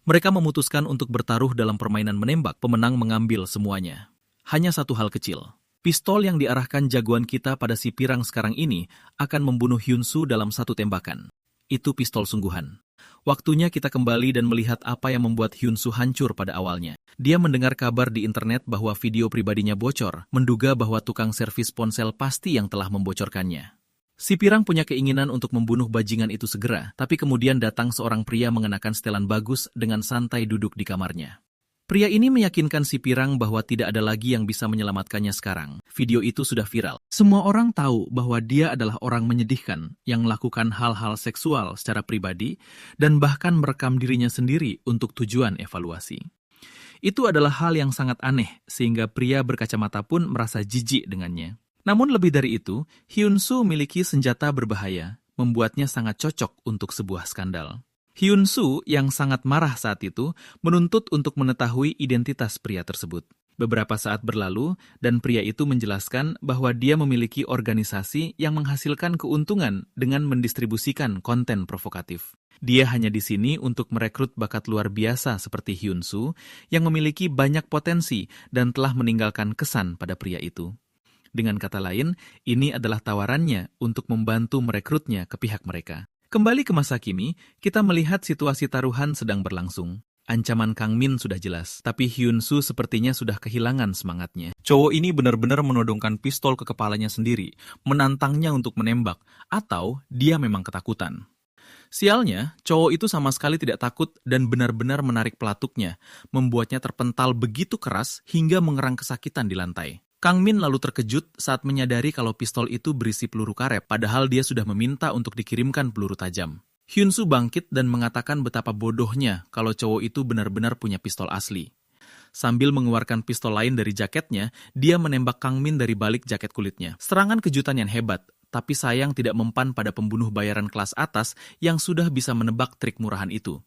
Mereka memutuskan untuk bertaruh dalam permainan menembak, pemenang mengambil semuanya. Hanya satu hal kecil. Pistol yang diarahkan jagoan kita pada si Pirang sekarang ini akan membunuh Hyun-soo dalam satu tembakan. Itu pistol sungguhan. Waktunya kita kembali dan melihat apa yang membuat Hyun-soo hancur pada awalnya. Dia mendengar kabar di internet bahwa video pribadinya bocor, menduga bahwa tukang servis ponsel pasti yang telah membocorkannya. Si Pirang punya keinginan untuk membunuh bajingan itu segera, tapi kemudian datang seorang pria mengenakan setelan bagus dengan santai duduk di kamarnya. Pria ini meyakinkan si Pirang bahwa tidak ada lagi yang bisa menyelamatkannya sekarang. Video itu sudah viral. Semua orang tahu bahwa dia adalah orang menyedihkan yang melakukan hal-hal seksual secara pribadi dan bahkan merekam dirinya sendiri untuk tujuan evaluasi. Itu adalah hal yang sangat aneh sehingga pria berkacamata pun merasa jijik dengannya. Namun lebih dari itu, Hyun-soo memiliki senjata berbahaya, membuatnya sangat cocok untuk sebuah skandal. Hyun-soo yang sangat marah saat itu menuntut untuk mengetahui identitas pria tersebut. Beberapa saat berlalu dan pria itu menjelaskan bahwa dia memiliki organisasi yang menghasilkan keuntungan dengan mendistribusikan konten provokatif. Dia hanya di sini untuk merekrut bakat luar biasa seperti Hyun-soo yang memiliki banyak potensi dan telah meninggalkan kesan pada pria itu. Dengan kata lain, ini adalah tawarannya untuk membantu merekrutnya ke pihak mereka. Kembali ke masa kini, kita melihat situasi taruhan sedang berlangsung. Ancaman Kang Min sudah jelas, tapi Hyun-soo sepertinya sudah kehilangan semangatnya. Cowok ini benar-benar menodongkan pistol ke kepalanya sendiri, menantangnya untuk menembak, atau dia memang ketakutan. Sialnya, cowok itu sama sekali tidak takut dan benar-benar menarik pelatuknya, membuatnya terpental begitu keras hingga mengerang kesakitan di lantai. Kang Min lalu terkejut saat menyadari kalau pistol itu berisi peluru karet, padahal dia sudah meminta untuk dikirimkan peluru tajam. Hyun-soo bangkit dan mengatakan betapa bodohnya kalau cowok itu benar-benar punya pistol asli. Sambil mengeluarkan pistol lain dari jaketnya, dia menembak Kang Min dari balik jaket kulitnya. Serangan kejutan yang hebat, tapi sayang tidak mempan pada pembunuh bayaran kelas atas yang sudah bisa menebak trik murahan itu.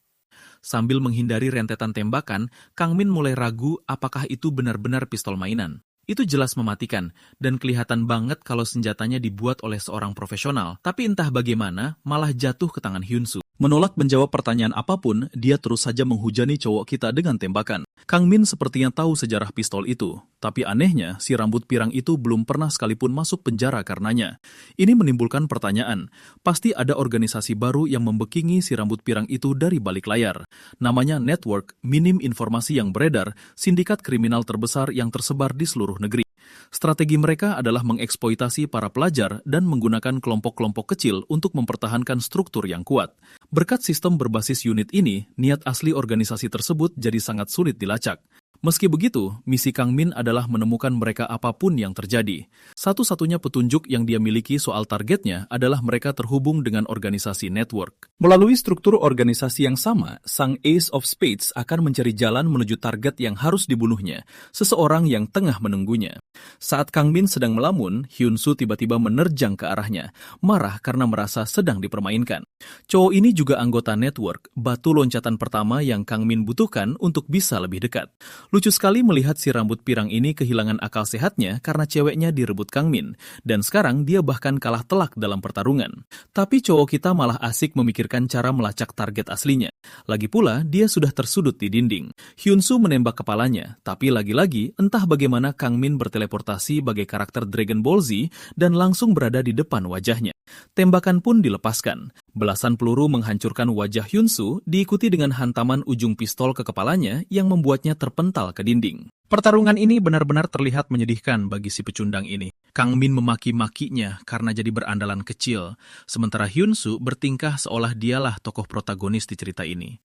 Sambil menghindari rentetan tembakan, Kang Min mulai ragu apakah itu benar-benar pistol mainan. Itu jelas mematikan, dan kelihatan banget kalau senjatanya dibuat oleh seorang profesional. Tapi entah bagaimana, malah jatuh ke tangan Hyun-soo. Menolak menjawab pertanyaan apapun, dia terus saja menghujani cowok kita dengan tembakan. Kang Min sepertinya tahu sejarah pistol itu, tapi anehnya si rambut pirang itu belum pernah sekalipun masuk penjara karenanya. Ini menimbulkan pertanyaan, pasti ada organisasi baru yang membekingi si rambut pirang itu dari balik layar. Namanya Network Minim Informasi yang beredar, sindikat kriminal terbesar yang tersebar di seluruh negeri. Strategi mereka adalah mengeksploitasi para pelajar dan menggunakan kelompok-kelompok kecil untuk mempertahankan struktur yang kuat. Berkat sistem berbasis unit ini, niat asli organisasi tersebut jadi sangat sulit dilacak. Meski begitu, misi Kang Min adalah menemukan mereka apapun yang terjadi. Satu-satunya petunjuk yang dia miliki soal targetnya adalah mereka terhubung dengan organisasi network. Melalui struktur organisasi yang sama, sang Ace of Spades akan mencari jalan menuju target yang harus dibunuhnya, seseorang yang tengah menunggunya. Saat Kang Min sedang melamun, Hyun-soo tiba-tiba menerjang ke arahnya, marah karena merasa sedang dipermainkan. Cowok ini juga anggota network, batu loncatan pertama yang Kang Min butuhkan untuk bisa lebih dekat. Lucu sekali melihat si rambut pirang ini kehilangan akal sehatnya karena ceweknya direbut Kang Min, dan sekarang dia bahkan kalah telak dalam pertarungan. Tapi cowok kita malah asik memikirkan cara melacak target aslinya. Lagi pula, dia sudah tersudut di dinding. Hyun-soo menembak kepalanya, tapi lagi-lagi entah bagaimana Kang Min berteleportasi bagai karakter Dragon Ball Z dan langsung berada di depan wajahnya. Tembakan pun dilepaskan. Belasan peluru menghancurkan wajah Hyun-soo diikuti dengan hantaman ujung pistol ke kepalanya yang membuatnya terpental ke dinding. Pertarungan ini benar-benar terlihat menyedihkan bagi si pecundang ini. Kang Min memaki-makinya karena jadi berandalan kecil, sementara Hyun-soo bertingkah seolah dialah tokoh protagonis di cerita ini.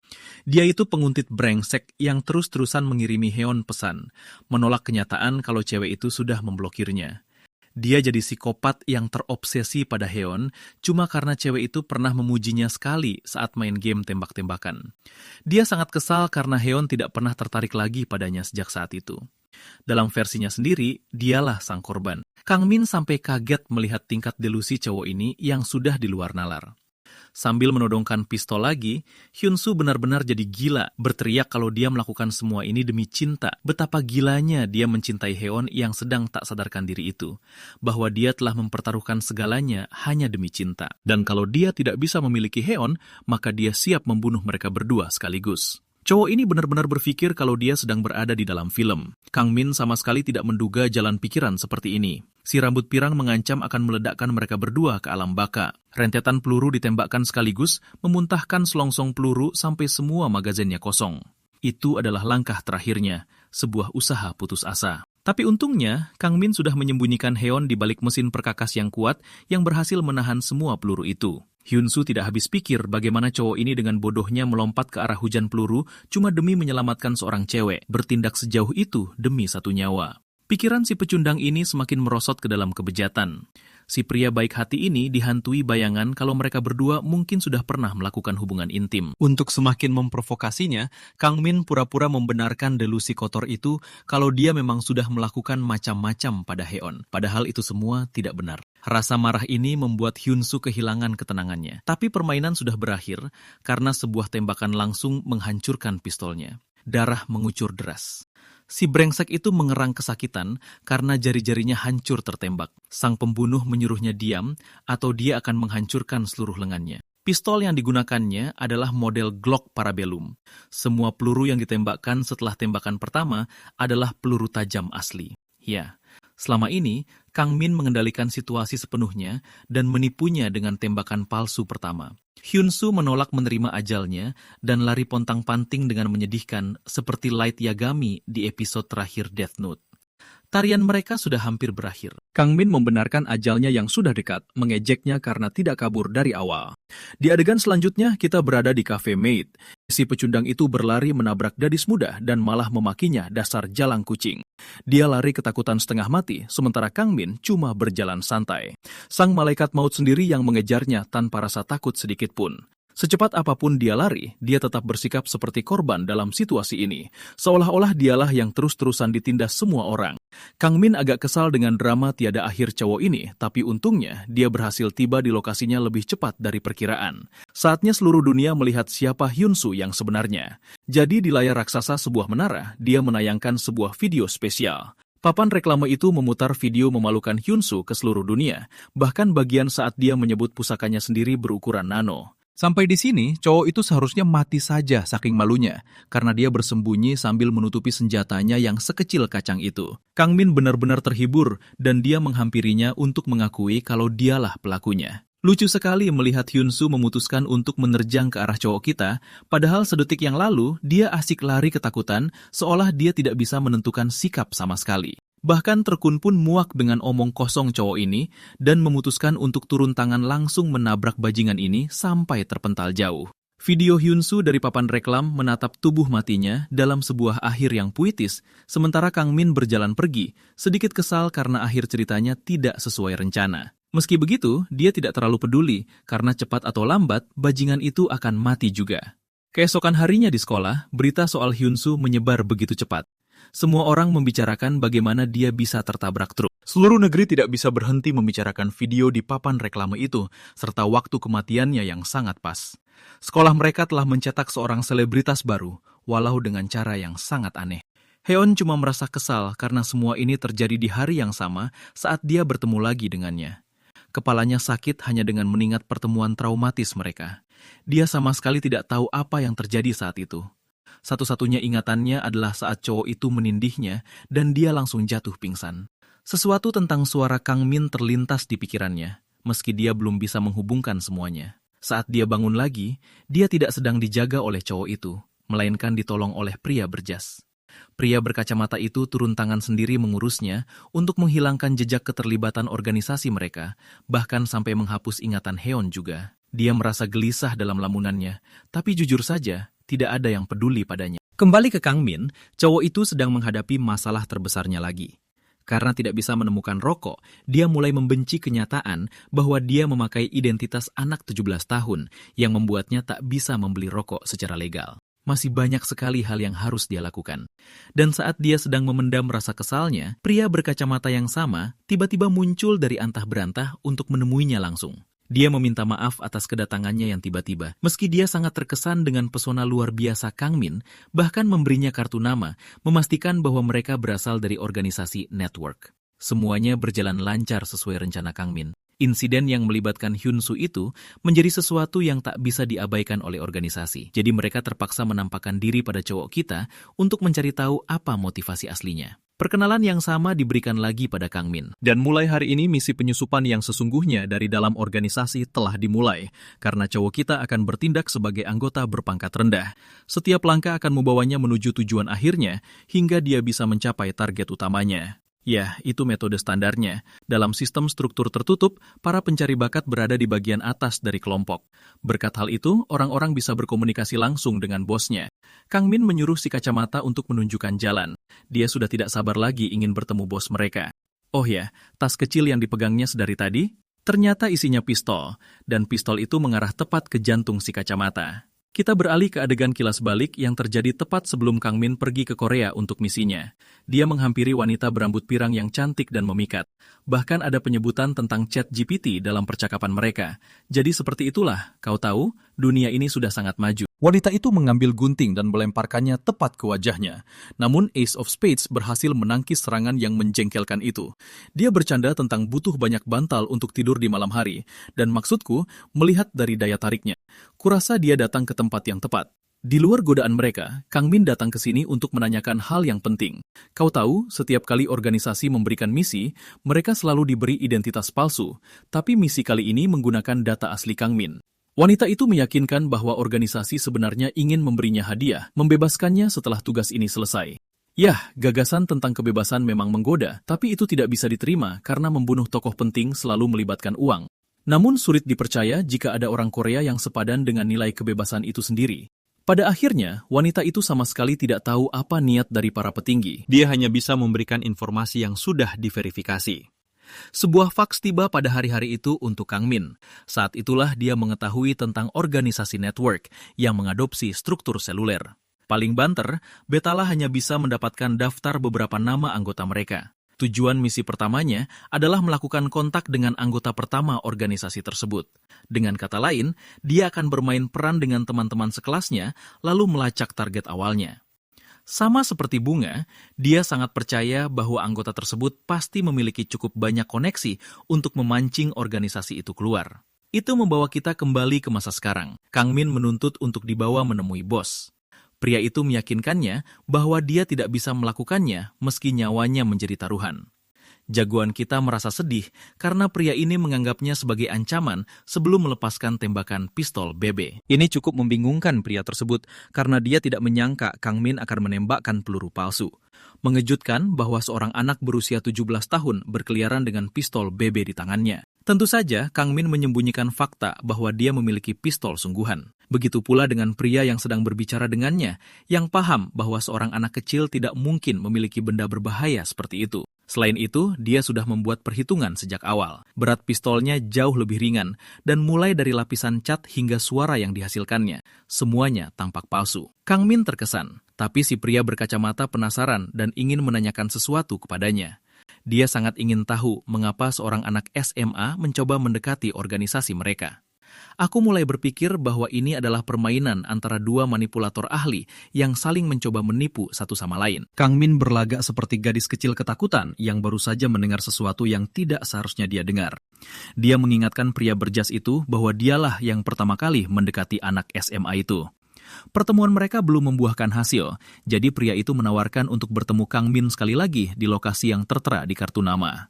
Dia itu penguntit brengsek yang terus-terusan mengirimi Heon pesan, menolak kenyataan kalau cewek itu sudah memblokirnya. Dia jadi psikopat yang terobsesi pada Heon cuma karena cewek itu pernah memujinya sekali saat main game tembak-tembakan. Dia sangat kesal karena Heon tidak pernah tertarik lagi padanya sejak saat itu. Dalam versinya sendiri, dialah sang korban. Kang Min sampai kaget melihat tingkat delusi cowok ini yang sudah di luar nalar. Sambil menodongkan pistol lagi, Hyun-soo benar-benar jadi gila, berteriak kalau dia melakukan semua ini demi cinta. Betapa gilanya dia mencintai Heon yang sedang tak sadarkan diri itu, bahwa dia telah mempertaruhkan segalanya hanya demi cinta. Dan kalau dia tidak bisa memiliki Heon, maka dia siap membunuh mereka berdua sekaligus. Cowok ini benar-benar berpikir kalau dia sedang berada di dalam film. Kang Min sama sekali tidak menduga jalan pikiran seperti ini. Si rambut pirang mengancam akan meledakkan mereka berdua ke alam baka. Rentetan peluru ditembakkan sekaligus, memuntahkan selongsong peluru sampai semua magazinnya kosong. Itu adalah langkah terakhirnya, sebuah usaha putus asa. Tapi untungnya, Kang Min sudah menyembunyikan Heon di balik mesin perkakas yang kuat yang berhasil menahan semua peluru itu. Hyun-soo tidak habis pikir bagaimana cowok ini dengan bodohnya melompat ke arah hujan peluru cuma demi menyelamatkan seorang cewek, bertindak sejauh itu demi satu nyawa. Pikiran si pecundang ini semakin merosot ke dalam kebejatan. Si pria baik hati ini dihantui bayangan kalau mereka berdua mungkin sudah pernah melakukan hubungan intim. Untuk semakin memprovokasinya, Kang Min pura-pura membenarkan delusi kotor itu kalau dia memang sudah melakukan macam-macam pada Heon. Padahal itu semua tidak benar. Rasa marah ini membuat Hyun-soo kehilangan ketenangannya. Tapi permainan sudah berakhir karena sebuah tembakan langsung menghancurkan pistolnya. Darah mengucur deras. Si brengsek itu mengerang kesakitan karena jari-jarinya hancur tertembak. Sang pembunuh menyuruhnya diam atau dia akan menghancurkan seluruh lengannya. Pistol yang digunakannya adalah model Glock Parabellum. Semua peluru yang ditembakkan setelah tembakan pertama adalah peluru tajam asli. Ya, selama ini Kang Min mengendalikan situasi sepenuhnya dan menipunya dengan tembakan palsu pertama. Hyun-soo menolak menerima ajalnya dan lari pontang-panting dengan menyedihkan seperti Light Yagami di episode terakhir Death Note. Tarian mereka sudah hampir berakhir. Kang Min membenarkan ajalnya yang sudah dekat, mengejeknya karena tidak kabur dari awal. Di adegan selanjutnya, kita berada di Cafe Maid. Si pecundang itu berlari menabrak gadis muda dan malah memakinya dasar jalang kucing. Dia lari ketakutan setengah mati, sementara Kang Min cuma berjalan santai. Sang malaikat maut sendiri yang mengejarnya tanpa rasa takut sedikit pun. Secepat apapun dia lari, dia tetap bersikap seperti korban dalam situasi ini. Seolah-olah dialah yang terus-terusan ditindas semua orang. Kang Min agak kesal dengan drama tiada akhir cowok ini, tapi untungnya dia berhasil tiba di lokasinya lebih cepat dari perkiraan. Saatnya seluruh dunia melihat siapa Hyun-soo yang sebenarnya. Jadi di layar raksasa sebuah menara, dia menayangkan sebuah video spesial. Papan reklame itu memutar video memalukan Hyun-soo ke seluruh dunia, bahkan bagian saat dia menyebut pusakanya sendiri berukuran nano. Sampai di sini, cowok itu seharusnya mati saja saking malunya, karena dia bersembunyi sambil menutupi senjatanya yang sekecil kacang itu. Kang Min benar-benar terhibur, dan dia menghampirinya untuk mengakui kalau dialah pelakunya. Lucu sekali melihat Hyun-soo memutuskan untuk menerjang ke arah cowok kita, padahal sedetik yang lalu dia asik lari ketakutan, seolah dia tidak bisa menentukan sikap sama sekali. Bahkan Terkun pun muak dengan omong kosong cowok ini dan memutuskan untuk turun tangan langsung menabrak bajingan ini sampai terpental jauh. Video Hyun-soo dari papan reklam menatap tubuh matinya dalam sebuah akhir yang puitis, sementara Kang Min berjalan pergi, sedikit kesal karena akhir ceritanya tidak sesuai rencana. Meski begitu, dia tidak terlalu peduli, karena cepat atau lambat, bajingan itu akan mati juga. Keesokan harinya di sekolah, berita soal Hyun-soo menyebar begitu cepat. Semua orang membicarakan bagaimana dia bisa tertabrak truk. Seluruh negeri tidak bisa berhenti membicarakan video di papan reklame itu, serta waktu kematiannya yang sangat pas. Sekolah mereka telah mencetak seorang selebritas baru, walau dengan cara yang sangat aneh. Heon cuma merasa kesal karena semua ini terjadi di hari yang sama saat dia bertemu lagi dengannya. Kepalanya sakit hanya dengan mengingat pertemuan traumatis mereka. Dia sama sekali tidak tahu apa yang terjadi saat itu. Satu-satunya ingatannya adalah saat cowok itu menindihnya dan dia langsung jatuh pingsan. Sesuatu tentang suara Kang Min terlintas di pikirannya, meski dia belum bisa menghubungkan semuanya. Saat dia bangun lagi, dia tidak sedang dijaga oleh cowok itu, melainkan ditolong oleh pria berjas. Pria berkacamata itu turun tangan sendiri mengurusnya untuk menghilangkan jejak keterlibatan organisasi mereka, bahkan sampai menghapus ingatan Heon juga. Dia merasa gelisah dalam lamunannya, tapi jujur saja, tidak ada yang peduli padanya. Kembali ke Kang Min, cowok itu sedang menghadapi masalah terbesarnya lagi. Karena tidak bisa menemukan rokok, dia mulai membenci kenyataan bahwa dia memakai identitas anak 17 tahun yang membuatnya tak bisa membeli rokok secara legal. Masih banyak sekali hal yang harus dia lakukan. Dan saat dia sedang memendam rasa kesalnya, pria berkacamata yang sama tiba-tiba muncul dari antah berantah untuk menemuinya langsung. Dia meminta maaf atas kedatangannya yang tiba-tiba. Meski dia sangat terkesan dengan pesona luar biasa Kang Min, bahkan memberinya kartu nama, memastikan bahwa mereka berasal dari organisasi network. Semuanya berjalan lancar sesuai rencana Kang Min. Insiden yang melibatkan Hyun-soo itu menjadi sesuatu yang tak bisa diabaikan oleh organisasi. Jadi mereka terpaksa menampakkan diri pada cowok kita untuk mencari tahu apa motivasi aslinya. Perkenalan yang sama diberikan lagi pada Kang Min. Dan mulai hari ini misi penyusupan yang sesungguhnya dari dalam organisasi telah dimulai, karena cowok kita akan bertindak sebagai anggota berpangkat rendah. Setiap langkah akan membawanya menuju tujuan akhirnya, hingga dia bisa mencapai target utamanya. Ya, itu metode standarnya. Dalam sistem struktur tertutup, para pencari bakat berada di bagian atas dari kelompok. Berkat hal itu, orang-orang bisa berkomunikasi langsung dengan bosnya. Kang Min menyuruh si kacamata untuk menunjukkan jalan. Dia sudah tidak sabar lagi ingin bertemu bos mereka. Oh ya, tas kecil yang dipegangnya sedari tadi, ternyata isinya pistol, dan pistol itu mengarah tepat ke jantung si kacamata. Kita beralih ke adegan kilas balik yang terjadi tepat sebelum Kang Min pergi ke Korea untuk misinya. Dia menghampiri wanita berambut pirang yang cantik dan memikat. Bahkan ada penyebutan tentang ChatGPT dalam percakapan mereka. Jadi seperti itulah, kau tahu, dunia ini sudah sangat maju. Wanita itu mengambil gunting dan melemparkannya tepat ke wajahnya. Namun Ace of Spades berhasil menangkis serangan yang menjengkelkan itu. Dia bercanda tentang butuh banyak bantal untuk tidur di malam hari. Dan maksudku, melihat dari daya tariknya. Kurasa dia datang ke tempat yang tepat. Di luar godaan mereka, Kang Min datang ke sini untuk menanyakan hal yang penting. Kau tahu, setiap kali organisasi memberikan misi, mereka selalu diberi identitas palsu. Tapi misi kali ini menggunakan data asli Kang Min. Wanita itu meyakinkan bahwa organisasi sebenarnya ingin memberinya hadiah, membebaskannya setelah tugas ini selesai. Yah, gagasan tentang kebebasan memang menggoda, tapi itu tidak bisa diterima karena membunuh tokoh penting selalu melibatkan uang. Namun sulit dipercaya jika ada orang Korea yang sepadan dengan nilai kebebasan itu sendiri. Pada akhirnya, wanita itu sama sekali tidak tahu apa niat dari para petinggi. Dia hanya bisa memberikan informasi yang sudah diverifikasi. Sebuah faks tiba pada hari-hari itu untuk Kang Min. Saat itulah dia mengetahui tentang organisasi network yang mengadopsi struktur seluler. Paling banter, Betala hanya bisa mendapatkan daftar beberapa nama anggota mereka. Tujuan misi pertamanya adalah melakukan kontak dengan anggota pertama organisasi tersebut. Dengan kata lain, dia akan bermain peran dengan teman-teman sekelasnya, lalu melacak target awalnya. Sama seperti Bunga, dia sangat percaya bahwa anggota tersebut pasti memiliki cukup banyak koneksi untuk memancing organisasi itu keluar. Itu membawa kita kembali ke masa sekarang. Kang Min menuntut untuk dibawa menemui bos. Pria itu meyakinkannya bahwa dia tidak bisa melakukannya meski nyawanya menjadi taruhan. Jagoan kita merasa sedih karena pria ini menganggapnya sebagai ancaman sebelum melepaskan tembakan pistol BB. Ini cukup membingungkan pria tersebut karena dia tidak menyangka Kang Min akan menembakkan peluru palsu. Mengejutkan bahwa seorang anak berusia 17 tahun berkeliaran dengan pistol BB di tangannya. Tentu saja Kang Min menyembunyikan fakta bahwa dia memiliki pistol sungguhan. Begitu pula dengan pria yang sedang berbicara dengannya, yang paham bahwa seorang anak kecil tidak mungkin memiliki benda berbahaya seperti itu. Selain itu, dia sudah membuat perhitungan sejak awal. Berat pistolnya jauh lebih ringan, dan mulai dari lapisan cat hingga suara yang dihasilkannya, semuanya tampak palsu. Kang Min terkesan, tapi si pria berkacamata penasaran dan ingin menanyakan sesuatu kepadanya. Dia sangat ingin tahu mengapa seorang anak SMA mencoba mendekati organisasi mereka. Aku mulai berpikir bahwa ini adalah permainan antara dua manipulator ahli yang saling mencoba menipu satu sama lain. Kang Min berlagak seperti gadis kecil ketakutan yang baru saja mendengar sesuatu yang tidak seharusnya dia dengar. Dia mengingatkan pria berjas itu bahwa dialah yang pertama kali mendekati anak SMA itu. Pertemuan mereka belum membuahkan hasil, jadi pria itu menawarkan untuk bertemu Kang Min sekali lagi di lokasi yang tertera di kartu nama.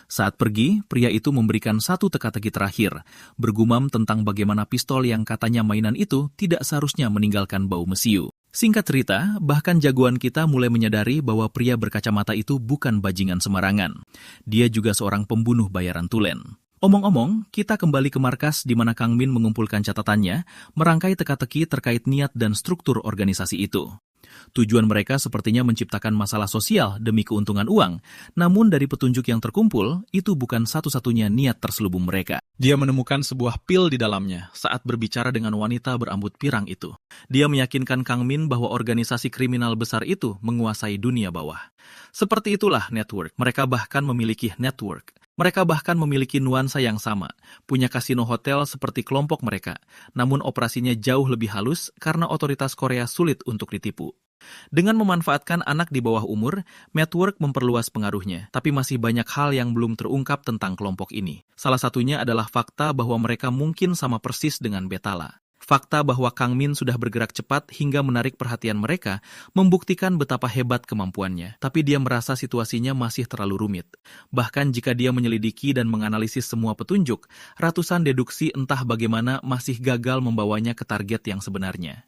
Saat pergi, pria itu memberikan satu teka-teki terakhir, bergumam tentang bagaimana pistol yang katanya mainan itu tidak seharusnya meninggalkan bau mesiu. Singkat cerita, bahkan jagoan kita mulai menyadari bahwa pria berkacamata itu bukan bajingan sembarangan. Dia juga seorang pembunuh bayaran tulen. Omong-omong, kita kembali ke markas di mana Kang Min mengumpulkan catatannya, merangkai teka-teki terkait niat dan struktur organisasi itu. Tujuan mereka sepertinya menciptakan masalah sosial demi keuntungan uang, namun dari petunjuk yang terkumpul, itu bukan satu-satunya niat terselubung mereka. Dia menemukan sebuah pil di dalamnya saat berbicara dengan wanita berambut pirang itu. Dia meyakinkan Kang Min bahwa organisasi kriminal besar itu menguasai dunia bawah. Seperti itulah network. Mereka bahkan memiliki network. Mereka bahkan memiliki nuansa yang sama, punya kasino hotel seperti kelompok mereka, namun operasinya jauh lebih halus karena otoritas Korea sulit untuk ditipu. Dengan memanfaatkan anak di bawah umur, network memperluas pengaruhnya, tapi masih banyak hal yang belum terungkap tentang kelompok ini. Salah satunya adalah fakta bahwa mereka mungkin sama persis dengan Betala. Fakta bahwa Kang Min sudah bergerak cepat hingga menarik perhatian mereka membuktikan betapa hebat kemampuannya. Tapi dia merasa situasinya masih terlalu rumit. Bahkan jika dia menyelidiki dan menganalisis semua petunjuk, ratusan deduksi entah bagaimana masih gagal membawanya ke target yang sebenarnya.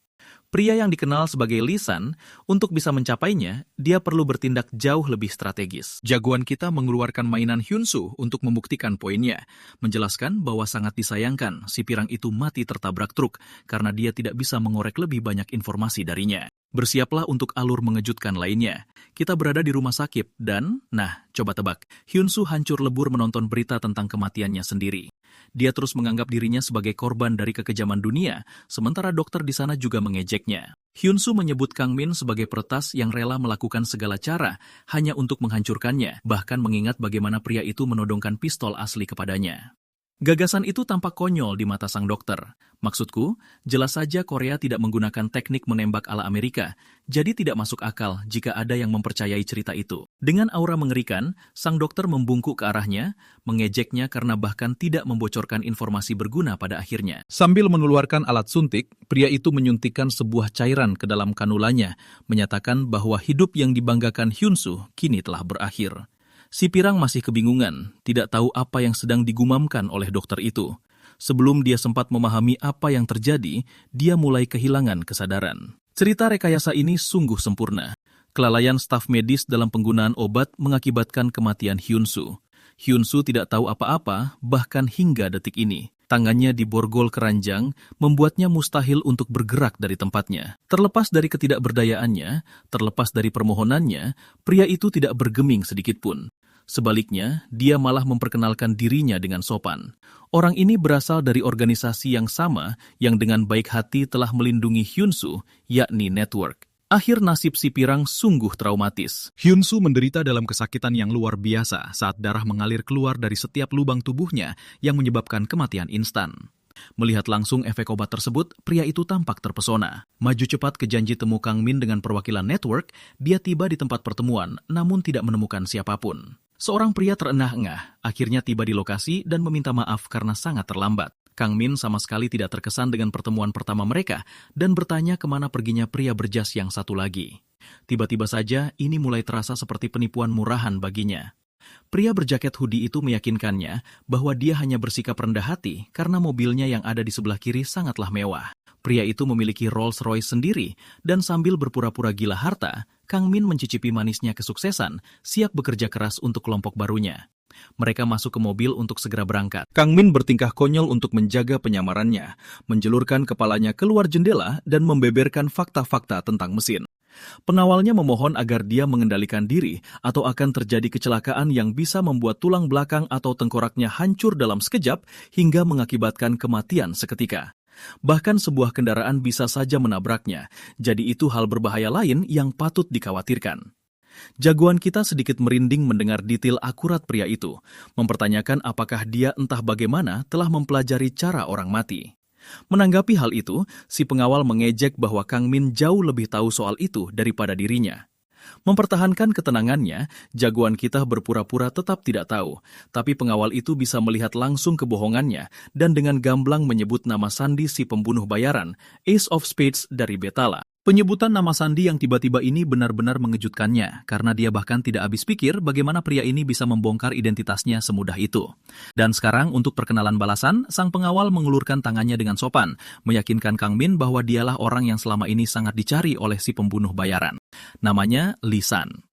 Pria yang dikenal sebagai Lisan, untuk bisa mencapainya, dia perlu bertindak jauh lebih strategis. Jagoan kita mengeluarkan mainan Hyunsu untuk membuktikan poinnya, menjelaskan bahwa sangat disayangkan si pirang itu mati tertabrak truk karena dia tidak bisa mengorek lebih banyak informasi darinya. Bersiaplah untuk alur mengejutkan lainnya. Kita berada di rumah sakit dan, coba tebak, Hyunsu hancur lebur menonton berita tentang kematiannya sendiri. Dia terus menganggap dirinya sebagai korban dari kekejaman dunia, sementara dokter di sana juga mengejeknya. Hyunsu menyebut Kang Min sebagai peretas yang rela melakukan segala cara hanya untuk menghancurkannya, bahkan mengingat bagaimana pria itu menodongkan pistol asli kepadanya. Gagasan itu tampak konyol di mata sang dokter. Maksudku, jelas saja Korea tidak menggunakan teknik menembak ala Amerika, jadi tidak masuk akal jika ada yang mempercayai cerita itu. Dengan aura mengerikan, sang dokter membungkuk ke arahnya, mengejeknya karena bahkan tidak membocorkan informasi berguna pada akhirnya. Sambil mengeluarkan alat suntik, pria itu menyuntikkan sebuah cairan ke dalam kanulanya, menyatakan bahwa hidup yang dibanggakan Hyunsu kini telah berakhir. Si pirang masih kebingungan, tidak tahu apa yang sedang digumamkan oleh dokter itu. Sebelum dia sempat memahami apa yang terjadi, dia mulai kehilangan kesadaran. Cerita rekayasa ini sungguh sempurna. Kelalaian staf medis dalam penggunaan obat mengakibatkan kematian Hyunsu. Hyunsu tidak tahu apa-apa, bahkan hingga detik ini. Tangannya diborgol keranjang, membuatnya mustahil untuk bergerak dari tempatnya. Terlepas dari ketidakberdayaannya, terlepas dari permohonannya, pria itu tidak bergeming sedikitpun. Sebaliknya, dia malah memperkenalkan dirinya dengan sopan. Orang ini berasal dari organisasi yang sama yang dengan baik hati telah melindungi Hyunsu, yakni Network. Akhir nasib si pirang sungguh traumatis. Hyunsu menderita dalam kesakitan yang luar biasa saat darah mengalir keluar dari setiap lubang tubuhnya yang menyebabkan kematian instan. Melihat langsung efek obat tersebut, pria itu tampak terpesona. Maju cepat ke janji temu Kang Min dengan perwakilan network, dia tiba di tempat pertemuan, namun tidak menemukan siapapun. Seorang pria terengah-engah, akhirnya tiba di lokasi dan meminta maaf karena sangat terlambat. Kang Min sama sekali tidak terkesan dengan pertemuan pertama mereka dan bertanya kemana perginya pria berjas yang satu lagi. Tiba-tiba saja, ini mulai terasa seperti penipuan murahan baginya. Pria berjaket hoodie itu meyakinkannya bahwa dia hanya bersikap rendah hati karena mobilnya yang ada di sebelah kiri sangatlah mewah. Pria itu memiliki Rolls-Royce sendiri, dan sambil berpura-pura gila harta, Kang Min mencicipi manisnya kesuksesan, siap bekerja keras untuk kelompok barunya. Mereka masuk ke mobil untuk segera berangkat. Kang Min bertingkah konyol untuk menjaga penyamarannya, menjelurkan kepalanya keluar jendela dan membeberkan fakta-fakta tentang mesin. Pengawalnya memohon agar dia mengendalikan diri atau akan terjadi kecelakaan yang bisa membuat tulang belakang atau tengkoraknya hancur dalam sekejap hingga mengakibatkan kematian seketika. Bahkan sebuah kendaraan bisa saja menabraknya, jadi itu hal berbahaya lain yang patut dikhawatirkan. Jagoan kita sedikit merinding mendengar detail akurat pria itu, mempertanyakan apakah dia entah bagaimana telah mempelajari cara orang mati. Menanggapi hal itu, si pengawal mengejek bahwa Kang Min jauh lebih tahu soal itu daripada dirinya. Mempertahankan ketenangannya, jagoan kita berpura-pura tetap tidak tahu, tapi pengawal itu bisa melihat langsung kebohongannya dan dengan gamblang menyebut nama Sandi si pembunuh bayaran, Ace of Spades dari Betala. Penyebutan nama Sandi yang tiba-tiba ini benar-benar mengejutkannya, karena dia bahkan tidak habis pikir bagaimana pria ini bisa membongkar identitasnya semudah itu. Dan sekarang untuk perkenalan balasan, sang pengawal mengulurkan tangannya dengan sopan, meyakinkan Kang Min bahwa dialah orang yang selama ini sangat dicari oleh si pembunuh bayaran. Namanya Lisan.